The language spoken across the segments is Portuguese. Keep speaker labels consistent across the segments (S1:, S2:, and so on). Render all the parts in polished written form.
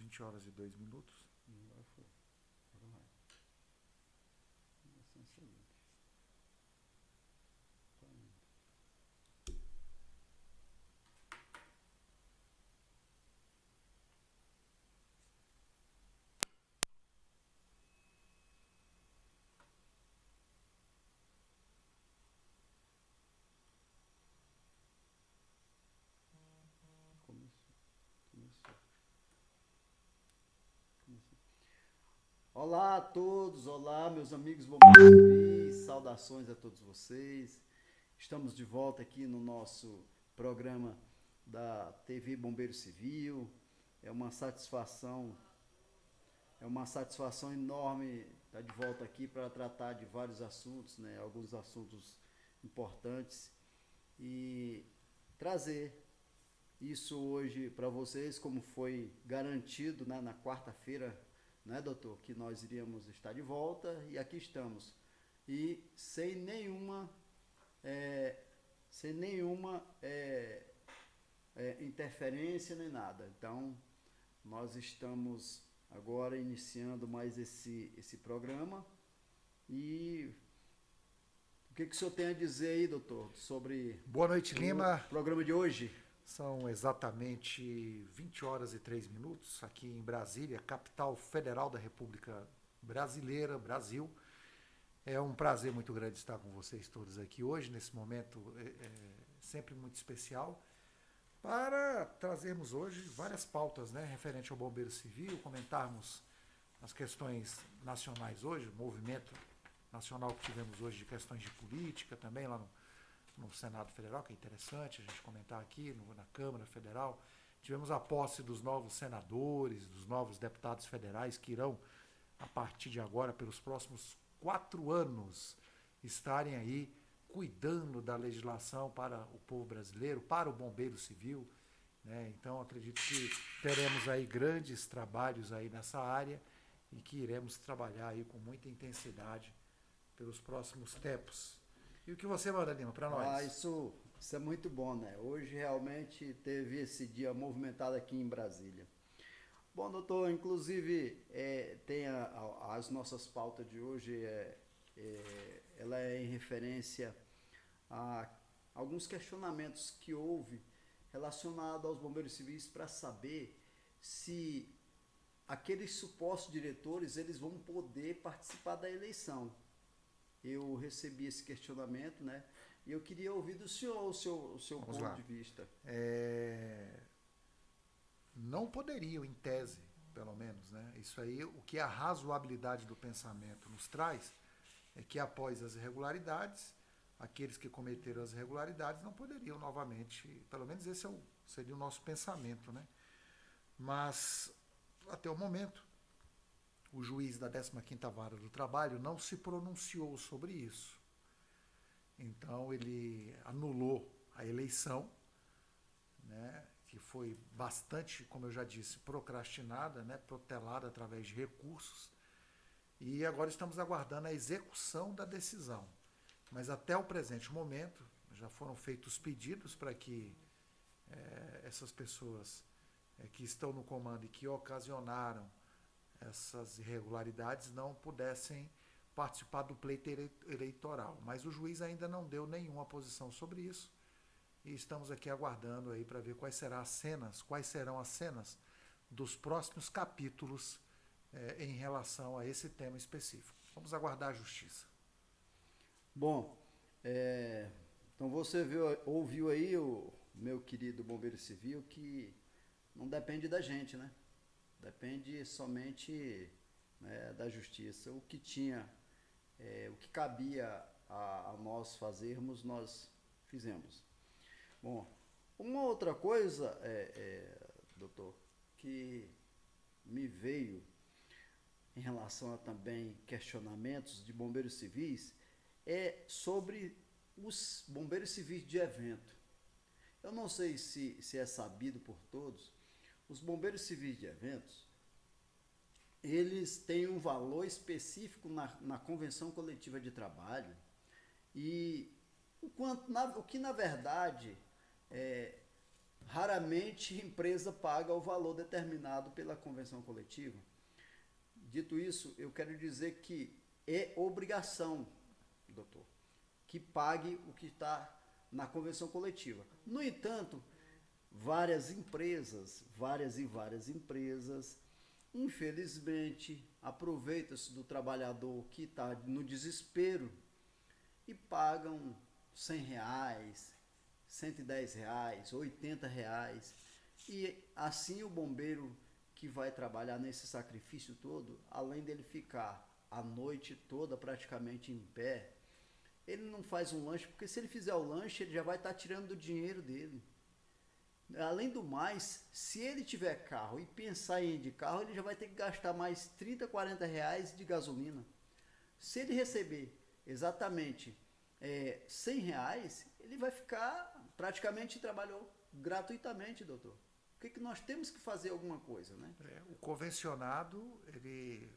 S1: 20 horas e 2 minutos.
S2: Agora foi. Agora vai. São seguintes. Tá indo. Começou. Começou. Começou. Olá a todos, olá meus amigos bombeiros civis, saudações a todos vocês. Estamos de volta aqui no nosso programa da TV Bombeiro Civil. É uma satisfação, é uma satisfação enorme estar de volta aqui para tratar de vários assuntos, né? Alguns assuntos importantes e trazer isso hoje para vocês, como foi garantido, né, na quarta-feira, né, doutor, que nós iríamos estar de volta e aqui estamos. E é, sem nenhuma interferência nem nada. Então, nós estamos agora iniciando mais esse programa. E o que o senhor tem a dizer aí, doutor, sobre
S1: Boa noite,
S2: o
S1: Lima.
S2: programa de hoje?
S1: São exatamente 20 horas e 3 minutos aqui em Brasília, capital federal da República Brasileira, Brasil. É um prazer muito grande estar com vocês todos aqui hoje, nesse momento sempre muito especial, para trazermos hoje várias pautas, né, referente ao Bombeiro Civil, comentarmos as questões nacionais hoje, o movimento nacional que tivemos hoje de questões de política também lá no Senado Federal, que é interessante a gente comentar aqui, na Câmara Federal. Tivemos a posse dos novos senadores, dos novos deputados federais que irão, a partir de agora, pelos próximos 4 anos, estarem aí cuidando da legislação para o povo brasileiro, para o bombeiro civil, né? Então, acredito que teremos aí grandes trabalhos aí nessa área e que iremos trabalhar aí com muita intensidade pelos próximos tempos. E o que você manda, Lima, para
S2: Ah,
S1: nós?
S2: isso é muito bom, né? Hoje realmente teve esse dia movimentado aqui em Brasília. Bom, doutor, inclusive tem as nossas pautas de hoje, ela é em referência a alguns questionamentos que houve relacionados aos bombeiros civis para saber se aqueles supostos diretores eles vão poder participar da eleição. Eu recebi esse questionamento, né? E eu queria ouvir do senhor o seu
S1: Vamos
S2: ponto
S1: lá.
S2: de vista.
S1: Não poderiam, em tese, pelo menos, né? Isso aí, o que a razoabilidade do pensamento nos traz é que após as irregularidades, aqueles que cometeram as irregularidades não poderiam novamente, pelo menos esse seria o nosso pensamento, né? Mas, até o momento, o juiz da 15ª Vara do Trabalho não se pronunciou sobre isso. Então, ele anulou a eleição, né, que foi bastante, como eu já disse, procrastinada, né, protelada através de recursos, e agora estamos aguardando a execução da decisão. Mas até o presente momento, já foram feitos pedidos para que essas pessoas que estão no comando e que ocasionaram essas irregularidades não pudessem participar do pleito eleitoral. Mas o juiz ainda não deu nenhuma posição sobre isso. E estamos aqui aguardando aí para ver quais serão as cenas dos próximos capítulos em relação a esse tema específico. Vamos aguardar a justiça.
S2: Bom, então você ouviu aí o meu querido bombeiro civil que não depende da gente, né? Depende somente, né, da justiça. O que cabia a nós fazermos, nós fizemos. Bom, uma outra coisa, doutor, que me veio em relação a também questionamentos de bombeiros civis é sobre os bombeiros civis de evento. Eu não sei se é sabido por todos, os bombeiros civis de eventos, eles têm um valor específico na convenção coletiva de trabalho e o que na verdade raramente a empresa paga o valor determinado pela convenção coletiva. Dito isso, eu quero dizer que é obrigação, doutor, que pague o que está na convenção coletiva. No entanto, várias empresas, várias empresas, infelizmente, aproveitam-se do trabalhador que está no desespero e pagam R$100, R$110, R$80. E assim o bombeiro que vai trabalhar nesse sacrifício todo, além dele ficar a noite toda praticamente em pé, ele não faz um lanche, porque se ele fizer o lanche, ele já vai estar tirando do dinheiro dele. Além do mais, se ele tiver carro e pensar em ir de carro, ele já vai ter que gastar mais R$30, R$40 de gasolina. Se ele receber exatamente R$100, ele vai ficar, praticamente trabalhou gratuitamente, doutor. Por que nós temos que fazer alguma coisa, né?
S1: O convencionado, ele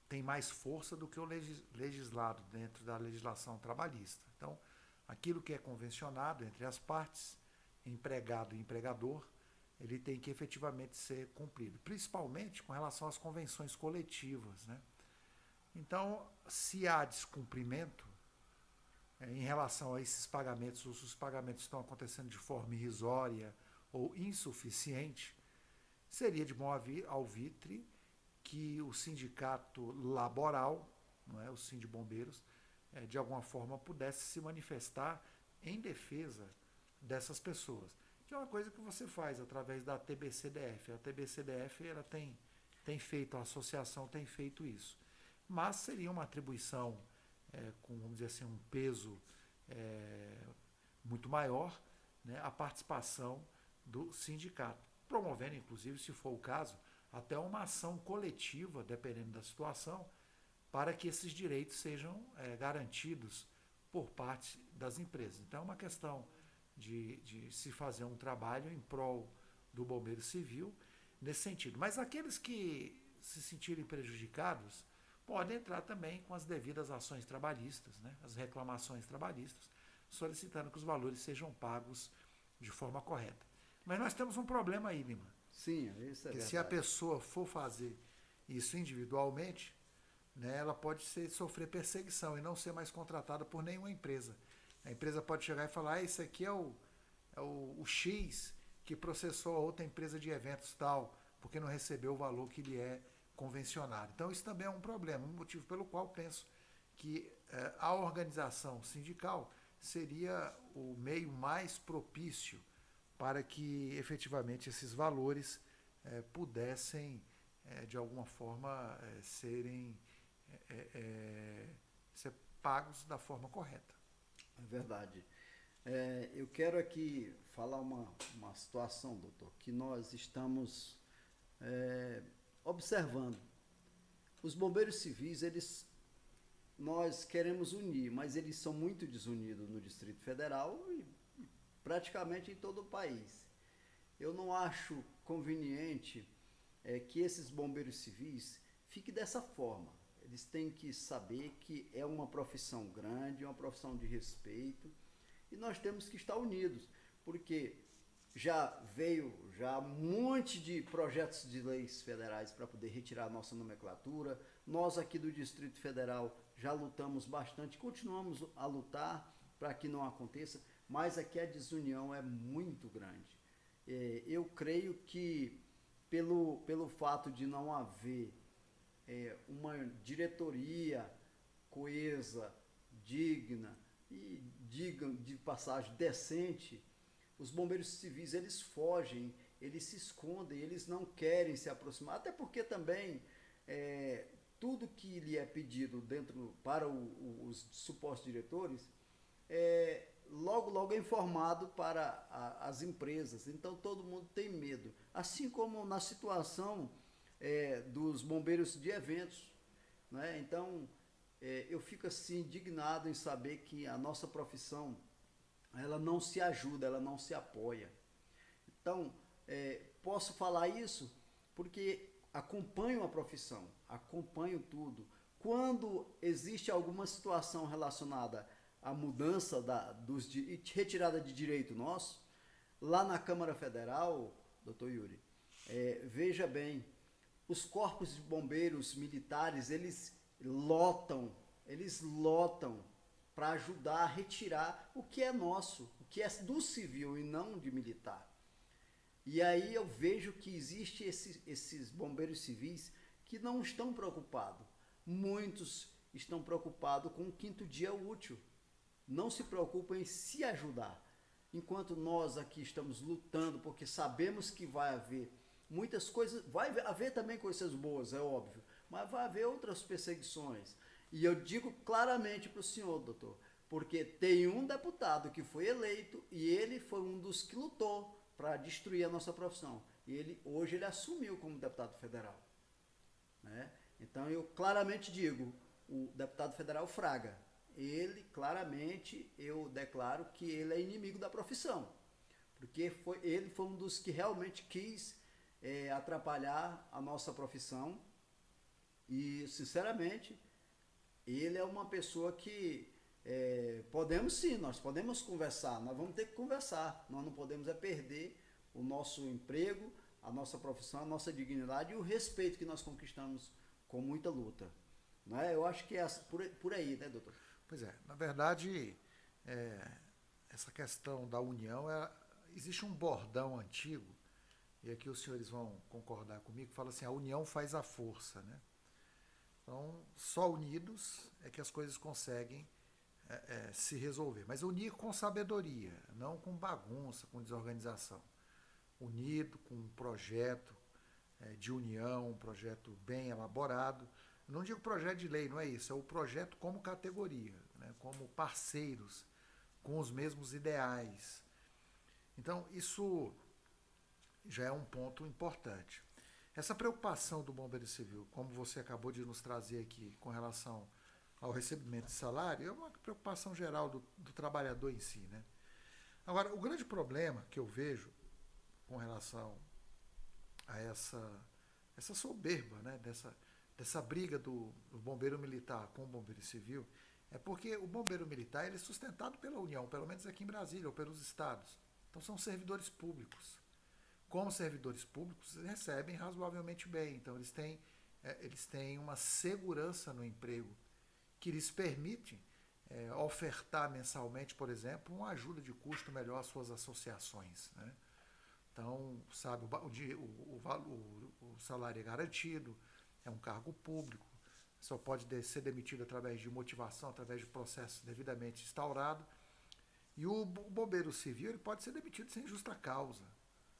S1: tem mais força do que o legislado dentro da legislação trabalhista. Então, aquilo que é convencionado entre as partes, empregado e empregador, ele tem que efetivamente ser cumprido, principalmente com relação às convenções coletivas, né? Então, se há descumprimento em relação a esses pagamentos, ou se os pagamentos estão acontecendo de forma irrisória ou insuficiente, seria de bom alvitre que o sindicato laboral, não é, o Sindibombeiros, de alguma forma pudesse se manifestar em defesa dessas pessoas. Que é uma coisa que você faz através da TBCDF. A TBCDF ela tem feito, a associação tem feito isso. Mas seria uma atribuição com, vamos dizer assim, um peso muito maior, né, a participação do sindicato, promovendo, inclusive, se for o caso, até uma ação coletiva, dependendo da situação, para que esses direitos sejam garantidos por parte das empresas. Então, é uma questão de se fazer um trabalho em prol do bombeiro civil nesse sentido. Mas aqueles que se sentirem prejudicados podem entrar também com as devidas ações trabalhistas, né, as reclamações trabalhistas, solicitando que os valores sejam pagos de forma correta. Mas nós temos um problema aí, Lima.
S2: Sim, isso é verdade.
S1: Se a pessoa for fazer isso individualmente, né, ela pode sofrer perseguição e não ser mais contratada por nenhuma empresa. A empresa pode chegar e falar, esse aqui é o X que processou a outra empresa de eventos tal, porque não recebeu o valor que lhe é convencionado. Então isso também é um problema, um motivo pelo qual penso que a organização sindical seria o meio mais propício para que efetivamente esses valores pudessem, de alguma forma, ser pagos da forma correta.
S2: É verdade. Eu quero aqui falar uma situação, doutor, que nós estamos observando. Os bombeiros civis, nós queremos unir, mas eles são muito desunidos no Distrito Federal e praticamente em todo o país. Eu não acho conveniente que esses bombeiros civis fiquem dessa forma. Eles têm que saber que é uma profissão grande, uma profissão de respeito, e nós temos que estar unidos, porque já um monte de projetos de leis federais para poder retirar a nossa nomenclatura. Nós aqui do Distrito Federal já lutamos bastante, continuamos a lutar para que não aconteça, mas aqui a desunião é muito grande. Eu creio que pelo fato de não haver uma diretoria coesa, digna e de passagem decente, os bombeiros civis eles fogem, eles se escondem, eles não querem se aproximar, até porque também tudo que lhe é pedido para os supostos diretores logo é informado para as empresas, então todo mundo tem medo, assim como na situação dos bombeiros de eventos, né? Então eu fico assim indignado em saber que a nossa profissão ela não se ajuda, ela não se apoia. Então posso falar isso porque acompanho a profissão, acompanho tudo. Quando existe alguma situação relacionada à mudança e retirada de direito nosso, Lá na Câmara Federal, doutor Yuri, veja bem, os corpos de bombeiros militares, eles lotam para ajudar a retirar o que é nosso, o que é do civil e não de militar. E aí eu vejo que existe esses bombeiros civis que não estão preocupados. Muitos estão preocupados com o 5º dia útil. Não se preocupam em se ajudar. Enquanto nós aqui estamos lutando, porque sabemos que vai haver muitas coisas, vai haver também coisas boas, é óbvio, mas vai haver outras perseguições. E eu digo claramente para o senhor, doutor, porque tem um deputado que foi eleito e ele foi um dos que lutou para destruir a nossa profissão. E hoje ele assumiu como deputado federal. Né? Então eu claramente digo, o deputado federal Fraga, ele claramente, eu declaro que ele é inimigo da profissão, porque ele foi um dos que realmente quis atrapalhar a nossa profissão e, sinceramente, ele é uma pessoa que podemos sim, nós podemos conversar, nós vamos ter que conversar, nós não podemos perder o nosso emprego, a nossa profissão, a nossa dignidade e o respeito que nós conquistamos com muita luta. Né? Eu acho que é por aí, né, doutor?
S1: Pois é, na verdade, essa questão da união, existe um bordão antigo, e aqui os senhores vão concordar comigo, que fala assim, a união faz a força, né? Então, só unidos é que as coisas conseguem se resolver. Mas unir com sabedoria, não com bagunça, com desorganização. Unido com um projeto de união, um projeto bem elaborado. Não digo projeto de lei, não é isso, é o projeto como categoria, né? Como parceiros, com os mesmos ideais. Então, isso já é um ponto importante. Essa preocupação do bombeiro civil, como você acabou de nos trazer aqui com relação ao recebimento de salário, é uma preocupação geral do trabalhador em si, né? Agora, o grande problema que eu vejo com relação a essa soberba, né? Dessa briga do bombeiro militar com o bombeiro civil, é porque o bombeiro militar ele é sustentado pela União, pelo menos aqui em Brasília, ou pelos estados. Então são servidores públicos. Como servidores públicos, eles recebem razoavelmente bem. Então eles têm uma segurança no emprego que lhes permite ofertar mensalmente, por exemplo, uma ajuda de custo melhor às suas associações, né? Então, sabe, o salário é garantido, é um cargo público, só pode ser demitido através de motivação, através de processo devidamente instaurado. E o bombeiro civil ele pode ser demitido sem justa causa.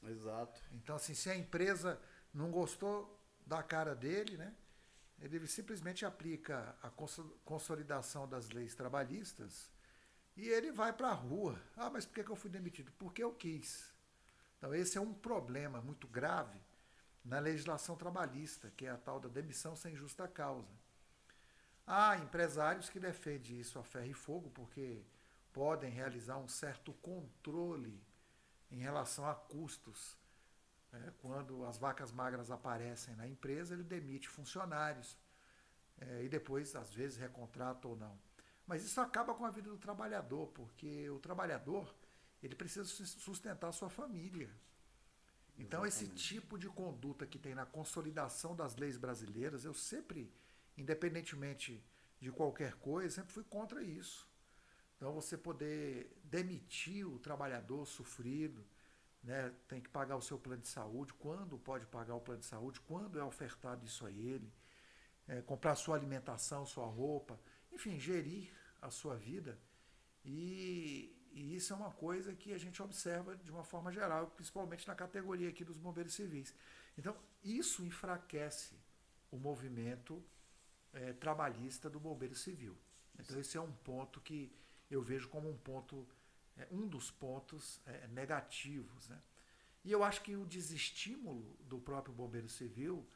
S2: Exato.
S1: Então, assim, se a empresa não gostou da cara dele, né, ele simplesmente aplica a consolidação das leis trabalhistas e ele vai para a rua. Ah, mas por que eu fui demitido? Porque eu quis. Então, esse é um problema muito grave na legislação trabalhista, que é a tal da demissão sem justa causa. Há empresários que defendem isso a ferro e fogo, porque podem realizar um certo controle em relação a custos. Quando as vacas magras aparecem na empresa, ele demite funcionários e depois, às vezes, recontrata ou não. Mas isso acaba com a vida do trabalhador, porque o trabalhador ele precisa sustentar a sua família. Então, exatamente, esse tipo de conduta que tem na consolidação das leis brasileiras, eu sempre, independentemente de qualquer coisa, sempre fui contra isso. Então, você poder demitir o trabalhador sofrido, né, tem que pagar o seu plano de saúde, quando pode pagar o plano de saúde, quando é ofertado isso a ele, comprar sua alimentação, sua roupa, enfim, gerir a sua vida. E isso é uma coisa que a gente observa de uma forma geral, principalmente na categoria aqui dos bombeiros civis. Então, isso enfraquece o movimento trabalhista do bombeiro civil. Então, esse é um ponto que eu vejo como um dos pontos negativos, né? E eu acho que o desestímulo do próprio bombeiro civil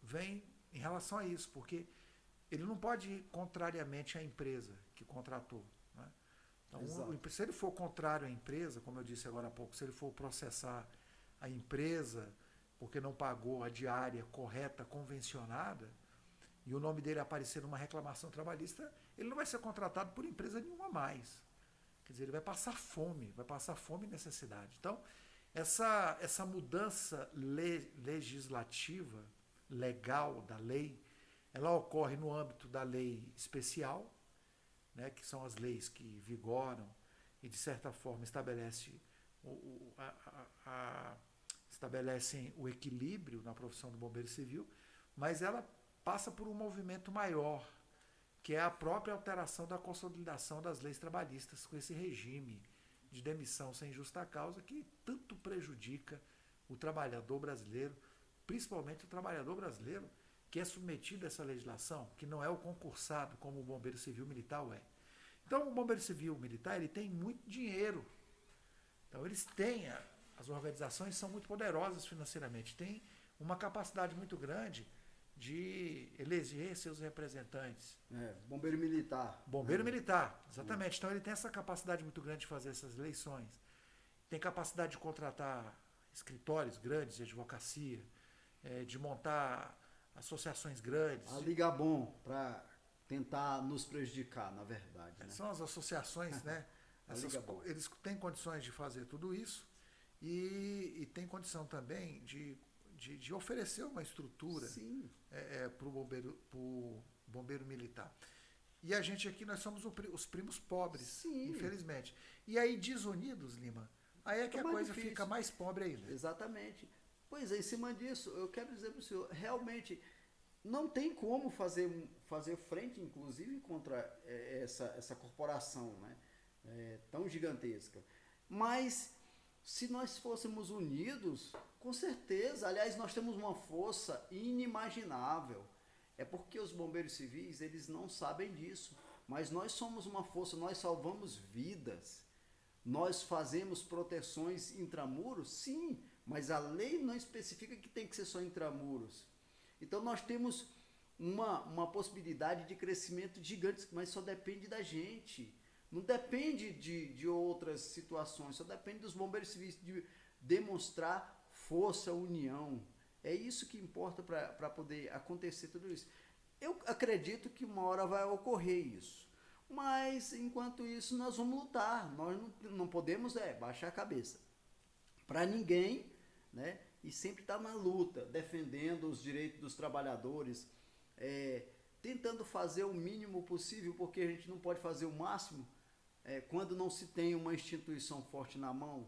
S1: vem em relação a isso, porque ele não pode ir contrariamente à empresa que contratou. Né? Então, se ele for contrário à empresa, como eu disse agora há pouco, se ele for processar a empresa porque não pagou a diária correta, convencionada, e o nome dele aparecer numa reclamação trabalhista, ele não vai ser contratado por empresa nenhuma mais. Quer dizer, ele vai passar fome e necessidade. Então, essa mudança legislativa, legal da lei, ela ocorre no âmbito da lei especial, né, que são as leis que vigoram e, de certa forma, estabelecem o equilíbrio na profissão do bombeiro civil, mas ela passa por um movimento maior, que é a própria alteração da consolidação das leis trabalhistas com esse regime de demissão sem justa causa que tanto prejudica o trabalhador brasileiro, principalmente o trabalhador brasileiro que é submetido a essa legislação, que não é o concursado como o bombeiro civil militar é. Então, o bombeiro civil militar ele tem muito dinheiro. Então, eles têm, as organizações são muito poderosas financeiramente, têm uma capacidade muito grande de eleger seus representantes.
S2: Bombeiro militar.
S1: Bombeiro militar, exatamente. Então ele tem essa capacidade muito grande de fazer essas eleições. Tem capacidade de contratar escritórios grandes de advocacia, de montar associações grandes.
S2: A Liga Bom, para tentar nos prejudicar, na verdade. Né?
S1: São as associações, né? Eles têm condições de fazer tudo isso e tem condição também de oferecer uma estrutura para o bombeiro militar. E a gente aqui, nós somos os primos pobres, infelizmente. E aí, desunidos, Lima, aí é que a coisa fica mais pobre ainda.
S2: Exatamente. Pois é, em cima disso, eu quero dizer para o senhor, realmente, não tem como fazer frente, inclusive, contra essa corporação, né? Tão gigantesca. Mas, se nós fôssemos unidos, com certeza, aliás, nós temos uma força inimaginável. É porque os bombeiros civis, eles não sabem disso. Mas nós somos uma força, nós salvamos vidas. Nós fazemos proteções intramuros? Sim, mas a lei não especifica que tem que ser só intramuros. Então nós temos uma possibilidade de crescimento gigante, mas só depende da gente. Não depende de outras situações, só depende dos bombeiros civis de demonstrar força, união. É isso que importa para poder acontecer tudo isso. Eu acredito que uma hora vai ocorrer isso. Mas, enquanto isso, nós vamos lutar. Nós não podemos baixar a cabeça para ninguém, né? E sempre estar na luta, defendendo os direitos dos trabalhadores, tentando fazer o mínimo possível, porque a gente não pode fazer o máximo quando não se tem uma instituição forte na mão.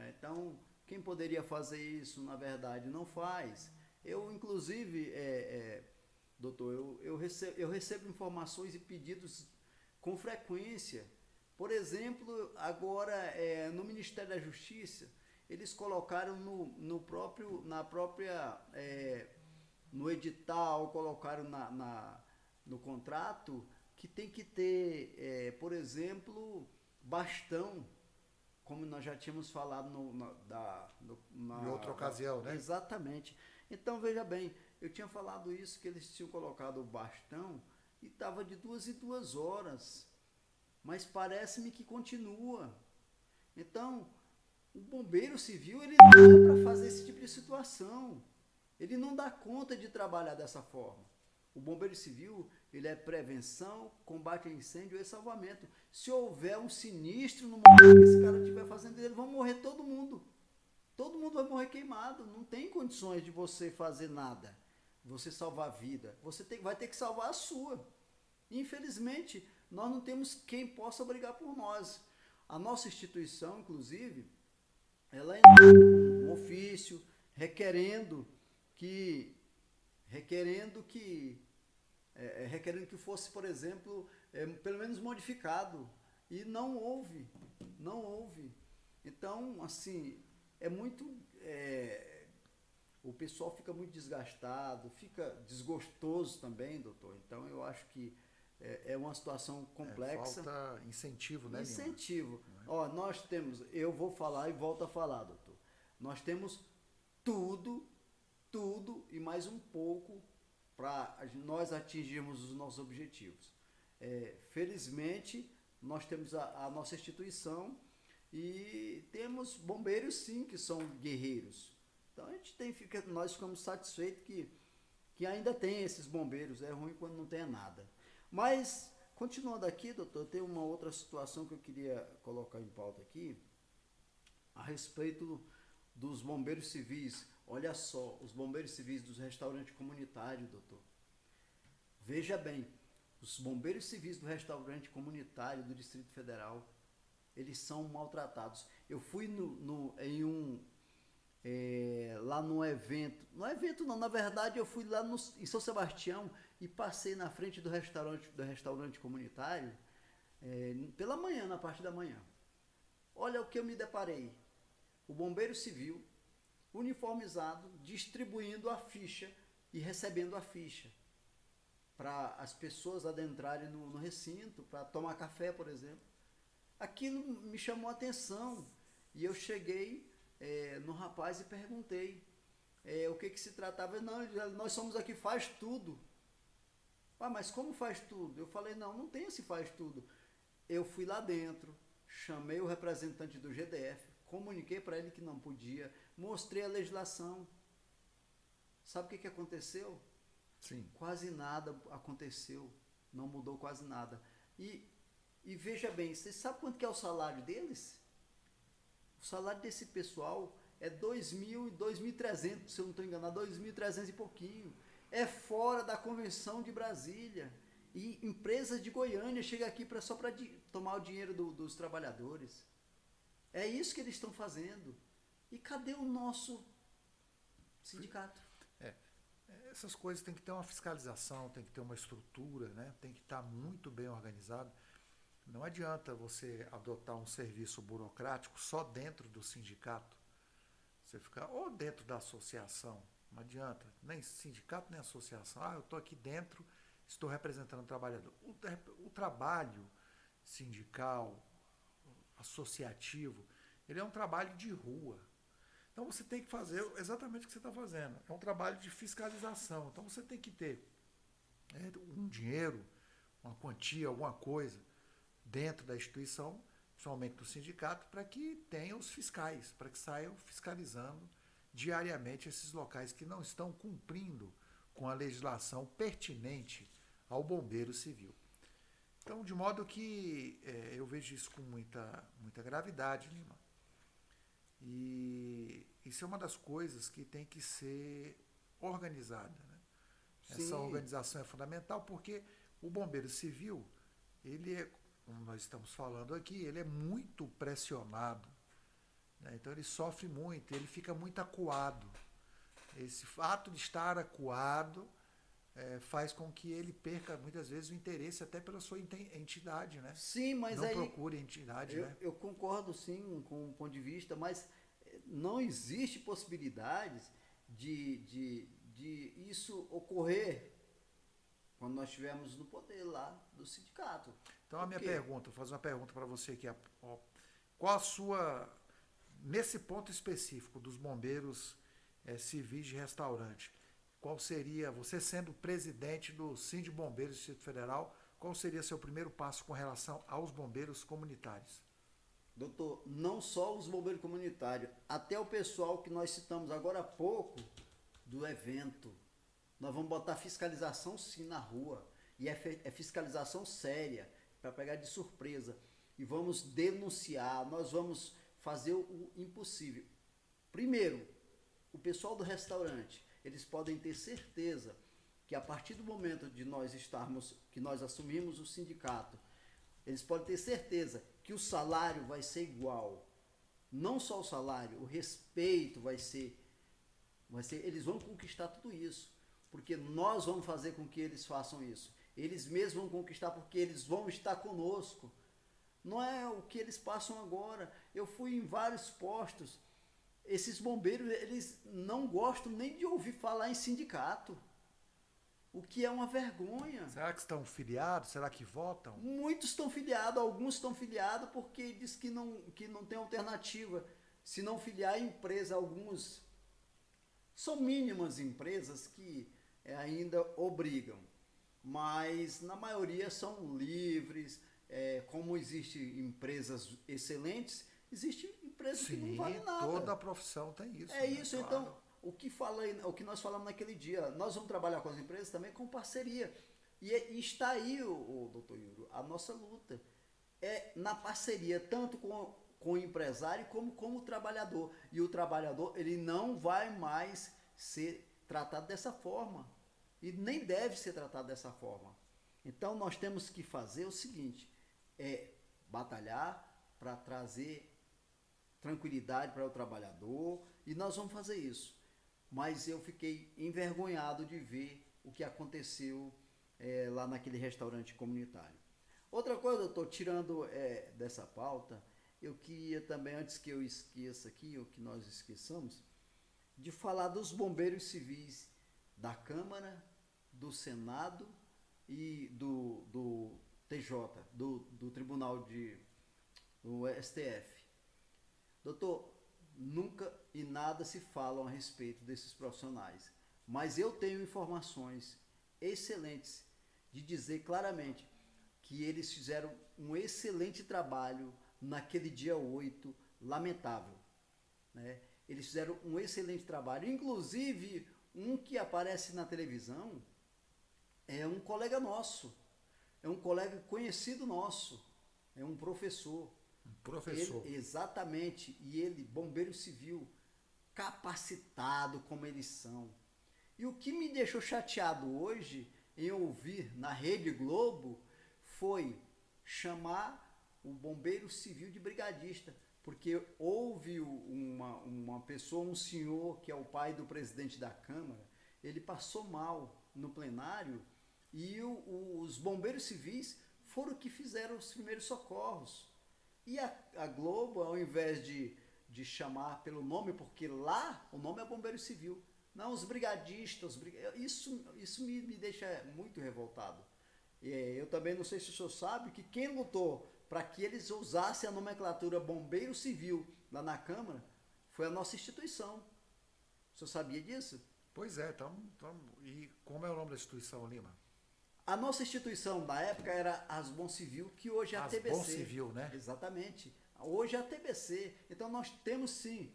S2: Então, quem poderia fazer isso, na verdade, não faz. Eu, inclusive, doutor, eu recebo informações e pedidos com frequência. Por exemplo, agora, no Ministério da Justiça, eles colocaram no edital, colocaram no contrato, que tem que ter, por exemplo, bastão, como nós já tínhamos falado
S1: em outra ocasião, né?
S2: Exatamente. Então, veja bem, eu tinha falado isso, que eles tinham colocado o bastão e estava de 2 em 2 horas. Mas parece-me que continua. Então, o bombeiro civil, ele não é para fazer esse tipo de situação. Ele não dá conta de trabalhar dessa forma. O bombeiro civil, ele é prevenção, combate a incêndio e salvamento. Se houver um sinistro no momento que esse cara estiver fazendo ele, vão morrer todo mundo. Todo mundo vai morrer queimado. Não tem condições de você fazer nada. Você salvar a vida. Você vai ter que salvar a sua. Infelizmente, nós não temos quem possa brigar por nós. A nossa instituição, inclusive, ela entrou com um ofício requerendo que fosse, por exemplo, pelo menos modificado. E não houve. Então, assim, o pessoal fica muito desgastado, fica desgostoso também, doutor. Então, eu acho que é uma situação complexa.
S1: Falta incentivo, né,
S2: Incentivo. Ó, nós temos, eu vou falar e volto a falar, doutor. Nós temos tudo e mais um pouco para nós atingirmos os nossos objetivos. Felizmente, nós temos a nossa instituição e temos bombeiros, sim, que são guerreiros. Então, nós ficamos satisfeitos que ainda tem esses bombeiros. É ruim quando não tem nada. Mas Continuando aqui, doutor, tem uma outra situação que eu queria colocar em pauta aqui, a respeito dos bombeiros civis. Olha só, os bombeiros civis dos restaurantes comunitários, doutor. Veja bem, os bombeiros civis do restaurante comunitário do Distrito Federal, eles são maltratados. Eu fui lá no evento, na verdade eu fui lá em São Sebastião e passei na frente do restaurante comunitário pela manhã, na parte da manhã. Olha o que eu me deparei. O bombeiro civil, uniformizado, distribuindo a ficha e recebendo a ficha para as pessoas adentrarem no recinto, para tomar café, por exemplo. Aquilo me chamou a atenção e eu cheguei no rapaz e perguntei o que se tratava. Não, nós somos aqui, faz tudo. Ah, mas como faz tudo? Eu falei, não tem esse faz tudo. Eu fui lá dentro, chamei o representante do GDF, comuniquei para ele que não podia, mostrei a legislação. Sabe o que aconteceu?
S1: Sim.
S2: Quase nada aconteceu, não mudou quase nada. E veja bem, você sabe quanto que é o salário deles? O salário desse pessoal é 2.000 e 2.300, se eu não estou enganado, 2.300 e pouquinho. É fora da Convenção de Brasília. E empresas de Goiânia chegam aqui só para tomar o dinheiro dos trabalhadores. É isso que eles estão fazendo. E cadê o nosso sindicato?
S1: Essas coisas tem que ter uma fiscalização, tem que ter uma estrutura, né? Tem que estar muito bem organizado. Não adianta você adotar um serviço burocrático só dentro do sindicato. Você ficar ou dentro da associação. Não adianta, nem sindicato nem associação. Eu estou aqui dentro, estou representando o trabalhador. O trabalho sindical, associativo, ele é um trabalho de rua. Então você tem que fazer exatamente o que você está fazendo. É um trabalho de fiscalização. Então você tem que ter um dinheiro, uma quantia, alguma coisa dentro da instituição, principalmente do sindicato, para que tenha os fiscais, para que saiam fiscalizando diariamente esses locais que não estão cumprindo com a legislação pertinente ao bombeiro civil. Então, de modo que eu vejo isso com muita gravidade, Lima. E isso é uma das coisas que tem que ser organizada, né? Essa organização é fundamental porque o bombeiro civil, ele é, como nós estamos falando aqui, ele é muito pressionado, né? Então ele sofre muito, ele fica muito acuado. Esse fato de estar acuado faz com que ele perca muitas vezes o interesse até pela sua entidade, né?
S2: Sim, mas
S1: não
S2: aí
S1: procure entidade, né?
S2: Eu concordo sim com o ponto de vista, mas não existe possibilidades de isso ocorrer quando nós estivermos no poder lá do sindicato.
S1: Então a minha pergunta, vou fazer uma pergunta para você aqui. Qual a sua, nesse ponto específico dos bombeiros civis de restaurante, qual seria, você sendo presidente do Sindicato de Bombeiros do Distrito Federal, qual seria seu primeiro passo com relação aos bombeiros comunitários?
S2: Doutor, não só os bombeiros comunitários, até o pessoal que nós citamos agora há pouco do evento. Nós vamos botar fiscalização sim na rua, e é fiscalização séria, para pegar de surpresa. E vamos denunciar, nós vamos fazer o impossível. Primeiro, o pessoal do restaurante, eles podem ter certeza que a partir do momento de que nós assumimos o sindicato, eles podem ter certeza que o salário vai ser igual. Não só o salário, o respeito vai ser, eles vão conquistar tudo isso, porque nós vamos fazer com que eles façam isso. Eles mesmos vão conquistar porque eles vão estar conosco. Não é o que eles passam agora. Eu fui em vários postos. Esses bombeiros, eles não gostam nem de ouvir falar em sindicato. O que é uma vergonha.
S1: Será que estão filiados? Será que votam?
S2: Muitos estão filiados, alguns estão filiados porque diz que não tem alternativa. Se não filiar a empresa, alguns são mínimas empresas que ainda obrigam. Mas na maioria são livres. Como existem empresas excelentes, existem empresas que não valem nada.
S1: Toda a profissão tem isso.
S2: Isso,
S1: claro.
S2: Então, o que nós falamos naquele dia, nós vamos trabalhar com as empresas também com parceria. E está aí, o doutor Yuri, a nossa luta. É na parceria, tanto com o empresário como com o trabalhador. E o trabalhador, ele não vai mais ser tratado dessa forma. E nem deve ser tratado dessa forma. Então, nós temos que fazer o seguinte, batalhar para trazer tranquilidade para o trabalhador, e nós vamos fazer isso. Mas eu fiquei envergonhado de ver o que aconteceu lá naquele restaurante comunitário. Outra coisa, doutor, tirando dessa pauta, eu queria também, antes que eu esqueça aqui, ou que nós esqueçamos, de falar dos bombeiros civis da Câmara, do Senado e do TJ, do Tribunal do STF. Doutor, nunca e nada se falam a respeito desses profissionais, mas eu tenho informações excelentes de dizer claramente que eles fizeram um excelente trabalho naquele dia 8, lamentável, né? Eles fizeram um excelente trabalho, inclusive um que aparece na televisão é um colega nosso, é um colega conhecido nosso, é um professor.
S1: Um professor.
S2: Exatamente, e ele, bombeiro civil, capacitado como eles são. E o que me deixou chateado hoje em ouvir na Rede Globo foi chamar o bombeiro civil de brigadista, porque houve uma pessoa, um senhor que é o pai do presidente da Câmara, ele passou mal no plenário e os bombeiros civis foram que fizeram os primeiros socorros. E a Globo, ao invés de chamar pelo nome, porque lá o nome é bombeiro civil, não, os brigadistas, isso me deixa muito revoltado. Eu também não sei se o senhor sabe que quem lutou para que eles usassem a nomenclatura bombeiro civil lá na Câmara foi a nossa instituição. O senhor sabia disso?
S1: Pois é, e como é o nome da instituição, Lima?
S2: A nossa instituição da época era Asbom Civil, que hoje é a TBC.
S1: Asbom Civil, né?
S2: Exatamente. Hoje é a TBC. Então nós temos sim,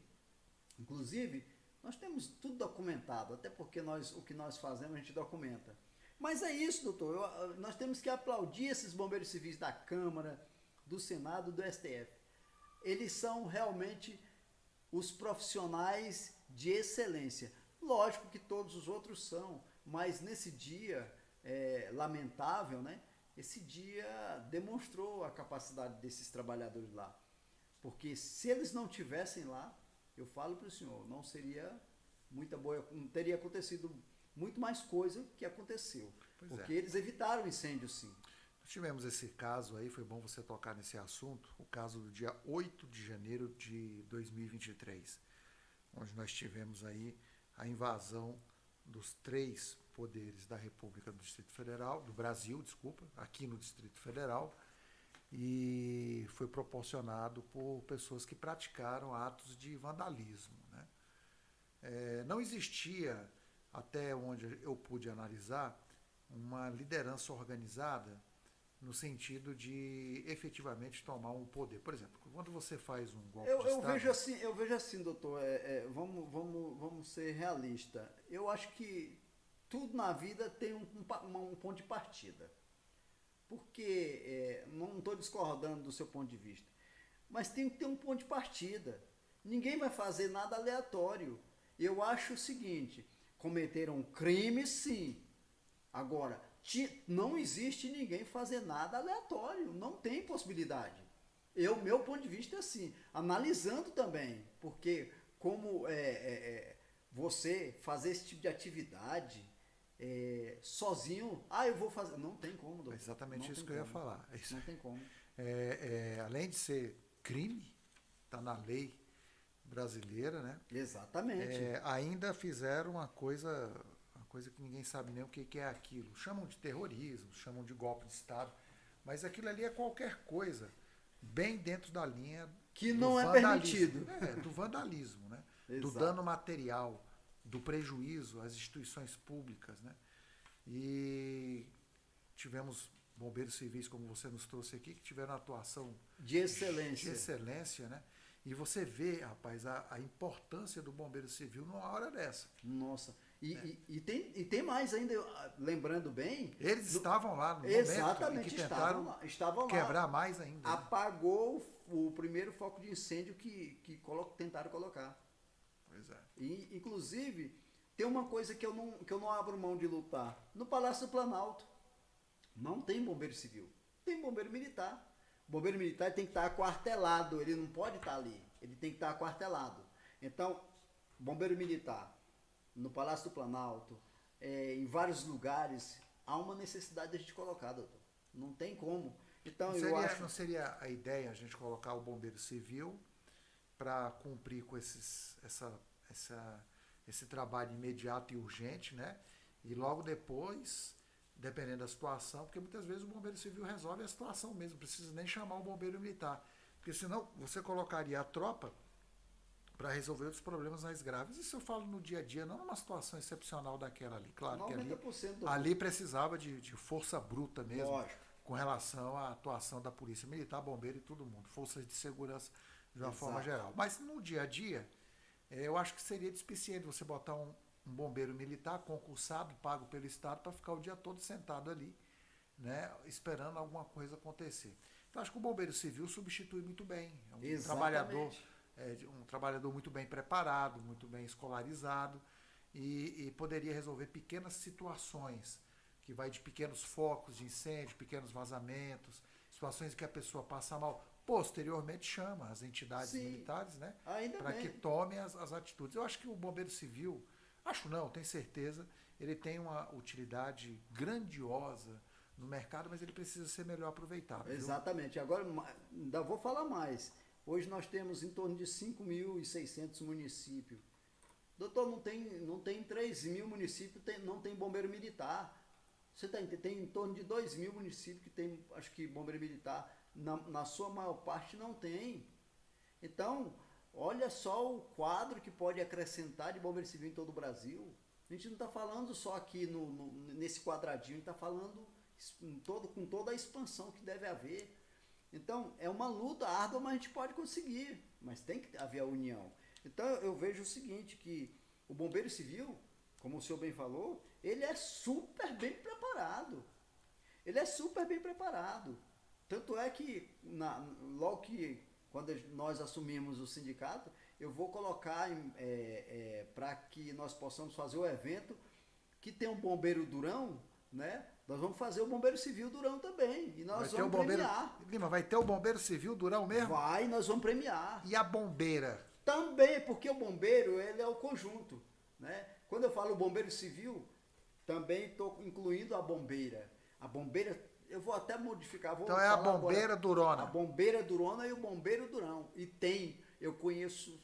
S2: inclusive, nós temos tudo documentado, até porque o que nós fazemos a gente documenta. Mas é isso, doutor. Nós temos que aplaudir esses bombeiros civis da Câmara, do Senado, do STF. Eles são realmente os profissionais de excelência. Lógico que todos os outros são, mas nesse dia lamentável, né? Esse dia demonstrou a capacidade desses trabalhadores lá. Porque se eles não tivessem lá, eu falo para o senhor, não seria muita boa, não teria acontecido muito mais coisa que aconteceu.
S1: Pois
S2: porque eles evitaram o incêndio, sim.
S1: Nós tivemos esse caso aí, foi bom você tocar nesse assunto, o caso do dia 8 de janeiro de 2023, onde nós tivemos aí a invasão dos 3 poderes da República do Distrito Federal, do Brasil, desculpa, aqui no Distrito Federal, e foi proporcionado por pessoas que praticaram atos de vandalismo, né? Não existia, até onde eu pude analisar, uma liderança organizada no sentido de efetivamente tomar um poder. Por exemplo, quando você faz um golpe de Estado...
S2: Eu vejo assim, doutor, vamos ser realistas. Eu acho que tudo na vida tem um ponto de partida. Porque, não estou discordando do seu ponto de vista, mas tem que ter um ponto de partida. Ninguém vai fazer nada aleatório. Eu acho o seguinte, cometeram crime, sim. Agora, não existe ninguém fazer nada aleatório, não tem possibilidade. Meu ponto de vista é assim, analisando também, porque como você fazer esse tipo de atividade sozinho, eu vou fazer, não tem como, doutor.
S1: Exatamente isso que eu ia falar.
S2: Não tem como.
S1: Além de ser crime, está na lei brasileira, né?
S2: Exatamente.
S1: Ainda fizeram uma coisa que ninguém sabe nem o que é aquilo. Chamam de terrorismo, chamam de golpe de Estado, mas aquilo ali é qualquer coisa, bem dentro da linha
S2: que não é permitido.
S1: Do vandalismo, né?
S2: Exato.
S1: Do dano material, do prejuízo às instituições públicas, né? E tivemos bombeiros civis, como você nos trouxe aqui, que tiveram atuação
S2: de excelência,
S1: né? E você vê, rapaz, a importância do bombeiro civil numa hora dessa.
S2: Nossa. E tem mais ainda, lembrando bem.
S1: Eles estavam lá no
S2: exatamente,
S1: momento em que tentaram
S2: estavam lá,
S1: quebrar mais ainda.
S2: Apagou o primeiro foco de incêndio que tentaram colocar.
S1: Pois é.
S2: E, inclusive, tem uma coisa que eu não abro mão de lutar. No Palácio do Planalto, não tem bombeiro civil, tem bombeiro militar. O bombeiro militar tem que estar aquartelado, ele não pode estar ali, ele tem que estar aquartelado. Então, bombeiro militar, no Palácio do Planalto, em vários lugares, há uma necessidade de a gente colocar, doutor. Não tem como. Então,
S1: não seria a ideia a gente colocar o bombeiro civil para cumprir com esse trabalho imediato e urgente, né? E logo depois, dependendo da situação, porque muitas vezes o bombeiro civil resolve a situação mesmo, não precisa nem chamar o bombeiro militar. Porque senão você colocaria a tropa para resolver os problemas mais graves. Isso eu falo no dia a dia, não numa situação excepcional daquela ali. Claro que ali precisava de força bruta mesmo.
S2: Lógico.
S1: Com relação à atuação da polícia militar, bombeiro e todo mundo, forças de segurança de uma forma geral. Mas no dia a dia, eu acho que seria despiciente você botar um bombeiro militar concursado, pago pelo Estado, para ficar o dia todo sentado ali, né, esperando alguma coisa acontecer. Então acho que o bombeiro civil substitui muito bem. É um trabalhador muito bem preparado, muito bem escolarizado e poderia resolver pequenas situações, que vai de pequenos focos de incêndio, pequenos vazamentos, situações em que a pessoa passa mal. Posteriormente chama as entidades militares, né, para que tomem as atitudes. Eu acho que o bombeiro civil, tenho certeza, ele tem uma utilidade grandiosa no mercado, mas ele precisa ser melhor aproveitado.
S2: Exatamente. Viu? Agora, ainda vou falar mais. Hoje nós temos em torno de 5.600 municípios. Doutor, não tem 3.000 municípios, não tem bombeiro militar. Você tem em torno de 2.000 municípios que tem, acho que, bombeiro militar. Na sua maior parte não tem. Então, olha só o quadro que pode acrescentar de bombeiro civil em todo o Brasil. A gente não está falando só aqui nesse quadradinho, a gente está falando com toda a expansão que deve haver. Então, é uma luta árdua, mas a gente pode conseguir. Mas tem que haver a união. Então, eu vejo o seguinte, que o bombeiro civil, como o senhor bem falou, ele é super bem preparado. Ele é super bem preparado. Tanto é que, logo que, quando nós assumimos o sindicato, eu vou colocar para que nós possamos fazer o evento, que tem um bombeiro durão, né? Nós vamos fazer o bombeiro civil durão também. E nós vamos premiar.
S1: Lima, vai ter o bombeiro civil durão mesmo?
S2: Vai, nós vamos premiar.
S1: E a bombeira?
S2: Também, porque o bombeiro, ele é o conjunto, né? Quando eu falo bombeiro civil, também estou incluindo a bombeira. A bombeira, eu vou até modificar.
S1: Então é a bombeira durona.
S2: A bombeira durona e o bombeiro durão. E eu conheço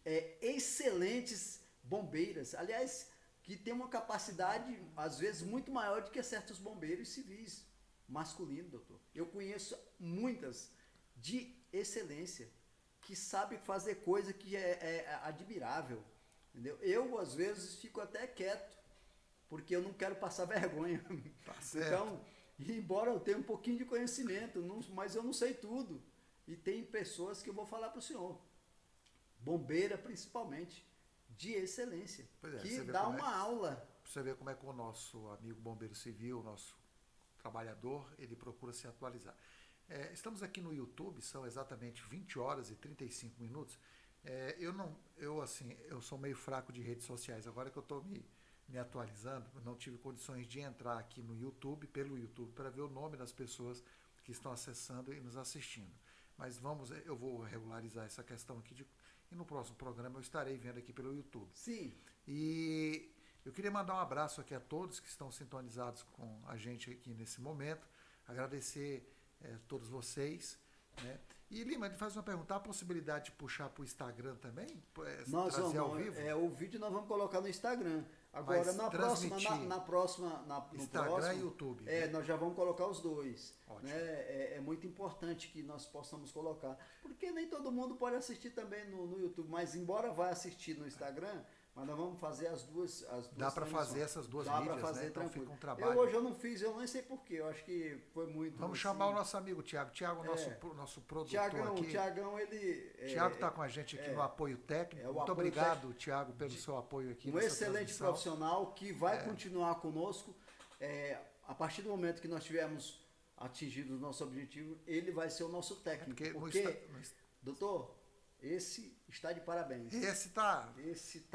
S2: excelentes bombeiras, aliás, que tem uma capacidade, às vezes, muito maior do que certos bombeiros civis masculinos, doutor. Eu conheço muitas de excelência, que sabem fazer coisa que é admirável. Entendeu? Eu, às vezes, fico até quieto, porque eu não quero passar vergonha.
S1: Tá certo.
S2: Então, embora eu tenha um pouquinho de conhecimento, mas eu não sei tudo. E tem pessoas que eu vou falar para o senhor, bombeira principalmente, de excelência, que dá uma aula.
S1: Você vê como é que o nosso amigo bombeiro civil, nosso trabalhador, ele procura se atualizar. Estamos aqui no YouTube, são exatamente 20 horas e 35 minutos. Eu sou meio fraco de redes sociais. Agora que eu estou me atualizando, não tive condições de entrar aqui no YouTube, pelo YouTube, para ver o nome das pessoas que estão acessando e nos assistindo. Mas eu vou regularizar essa questão aqui e no próximo programa eu estarei vendo aqui pelo YouTube.
S2: Sim.
S1: E eu queria mandar um abraço aqui a todos que estão sintonizados com a gente aqui nesse momento, agradecer todos vocês, né? E Lima, ele faz uma pergunta, há a possibilidade de puxar para o Instagram também?
S2: Trazer ao vivo? O vídeo nós vamos colocar no Instagram. Agora, no próximo
S1: Instagram e YouTube.
S2: Nós já vamos colocar os dois. Né? É muito importante que nós possamos colocar. Porque nem todo mundo pode assistir também no YouTube. Mas embora vá assistir no Instagram, Mas nós vamos fazer as duas
S1: Dá para fazer essas duas
S2: Dá
S1: mídias,
S2: para fazer
S1: né? Então
S2: tranquilo.
S1: fica um trabalho.
S2: Hoje eu não fiz, eu nem sei porquê, eu acho que foi muito...
S1: Vamos
S2: assim,
S1: chamar o nosso amigo Tiago. Tiago, nosso produtor
S2: Tiagão,
S1: aqui.
S2: Tiagão, ele...
S1: Tiago está com a gente aqui no apoio técnico. Muito
S2: apoio
S1: obrigado, Tiago, pelo seu apoio aqui.
S2: Um excelente profissional que vai continuar conosco. A partir do momento que nós tivermos atingido o nosso objetivo, ele vai ser o nosso técnico. Doutor, esse está de parabéns.
S1: Esse está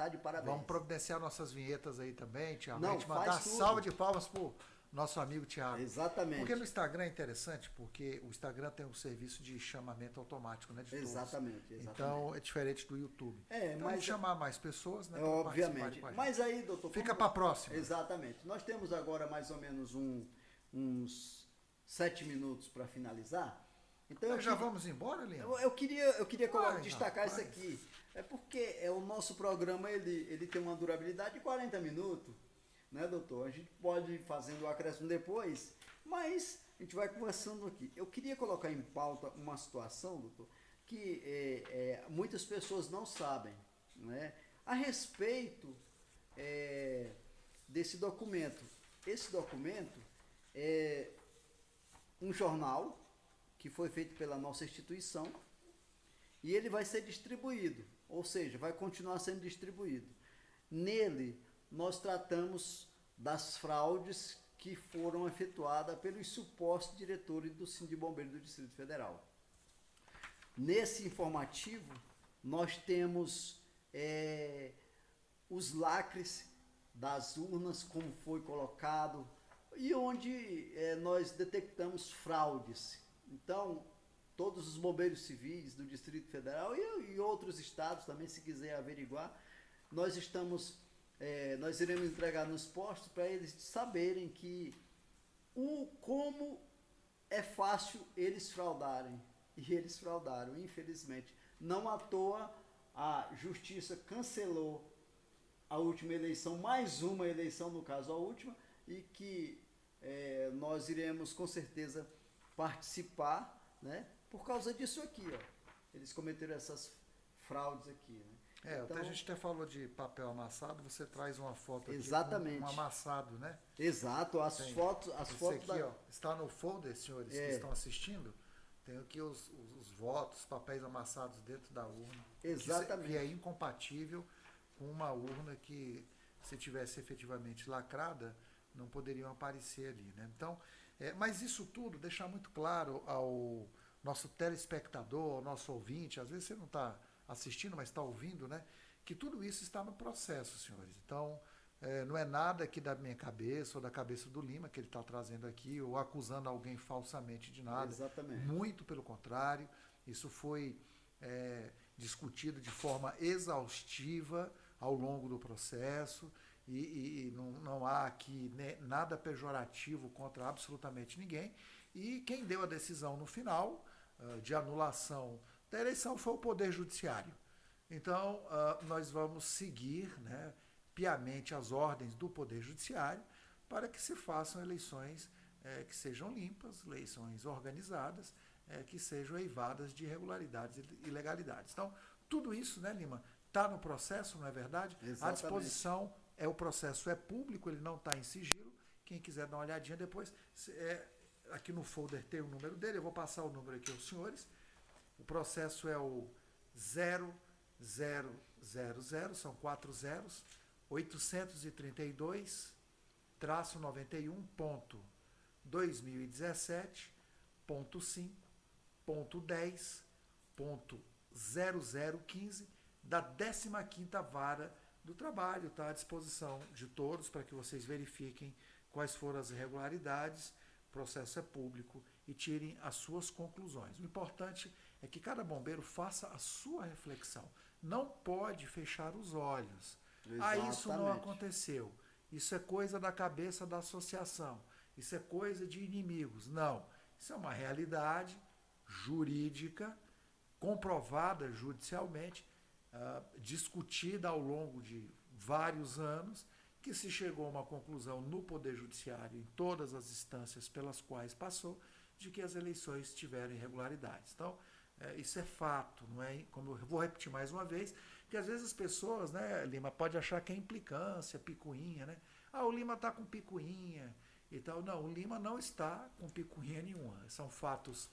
S2: de parabéns.
S1: Vamos providenciar nossas vinhetas aí também, Tiago.
S2: Não,
S1: a gente mandar salva de palmas pro nosso amigo Tiago.
S2: Exatamente.
S1: Porque no Instagram é interessante, porque o Instagram tem um serviço de chamamento automático, né? De
S2: exatamente.
S1: Então é diferente do YouTube.
S2: Então,
S1: mas chamar mais pessoas, né?
S2: Obviamente. Mas aí, doutor.
S1: Fica para a próxima.
S2: Exatamente. Nós temos agora mais ou menos uns 7 minutos para finalizar. Então
S1: já vamos embora, Lima?
S2: Eu queria destacar isso aqui. É porque o nosso programa ele tem uma durabilidade de 40 minutos, né, doutor? A gente pode ir fazendo o acréscimo depois, mas a gente vai conversando aqui. Eu queria colocar em pauta uma situação, doutor, que muitas pessoas não sabem, né, a respeito desse documento. Esse documento é um jornal que foi feito pela nossa instituição, e ele vai ser distribuído, ou seja, vai continuar sendo distribuído. Nele, nós tratamos das fraudes que foram efetuadas pelos supostos diretores do Sindicato de Bombeiros do Distrito Federal. Nesse informativo, nós temos os lacres das urnas, como foi colocado, e onde nós detectamos fraudes. Então, todos os bombeiros civis do Distrito Federal e outros estados também, se quiser averiguar, nós iremos entregar nos postos para eles saberem que como é fácil eles fraudarem. E eles fraudaram, infelizmente. Não à toa, a Justiça cancelou a última eleição, mais uma eleição, no caso a última, e que nós iremos com certeza participar, né? Por causa disso aqui, ó. Eles cometeram essas fraudes aqui, né?
S1: Então, a gente até falou de papel amassado, você traz uma foto
S2: exatamente.
S1: aqui com um amassado, né?
S2: Exato, as fotos
S1: aqui, ó, está no folder, senhores que estão assistindo, tem aqui os votos, papéis amassados dentro da urna.
S2: Exatamente.
S1: Que é incompatível com uma urna que, se tivesse efetivamente lacrada, não poderiam aparecer ali, né? Então, mas isso tudo deixar muito claro ao nosso telespectador, ao nosso ouvinte, às vezes você não está assistindo, mas está ouvindo, né? Que tudo isso está no processo, senhores. Então, não é nada aqui da minha cabeça ou da cabeça do Lima que ele está trazendo aqui, ou acusando alguém falsamente de nada.
S2: Exatamente.
S1: Muito pelo contrário, isso foi discutido de forma exaustiva ao longo do processo. E não há aqui nada pejorativo contra absolutamente ninguém. E quem deu a decisão no final de anulação da eleição foi o Poder Judiciário. Então, nós vamos seguir, né, piamente as ordens do Poder Judiciário para que se façam eleições que sejam limpas, eleições organizadas, que sejam eivadas de irregularidades e ilegalidades. Então, tudo isso, né, Lima, está no processo, não é verdade?
S2: Exatamente.
S1: À disposição. O processo é público, ele não está em sigilo. Quem quiser dar uma olhadinha depois, aqui no folder tem o número dele, eu vou passar o número aqui aos senhores. O processo é o 0000, são 4 zeros, 832-2017.5.10.0015 da 15ª Vara do Trabalho. Está à disposição de todos para que vocês verifiquem quais foram as irregularidades. O processo é público e tirem as suas conclusões. O importante é que cada bombeiro faça a sua reflexão. Não pode fechar os olhos. Isso não aconteceu. Isso é coisa da cabeça da associação. Isso é coisa de inimigos. Não. Isso é uma realidade jurídica, comprovada judicialmente, discutida ao longo de vários anos, que se chegou a uma conclusão no Poder Judiciário, em todas as instâncias pelas quais passou, de que as eleições tiveram irregularidades. Então, isso é fato, não é? Como eu vou repetir mais uma vez, Porque às vezes as pessoas, né, Lima, pode achar que é implicância, picuinha, né? Ah, o Lima está com picuinha e tal. Não, o Lima não está com picuinha nenhuma. São fatos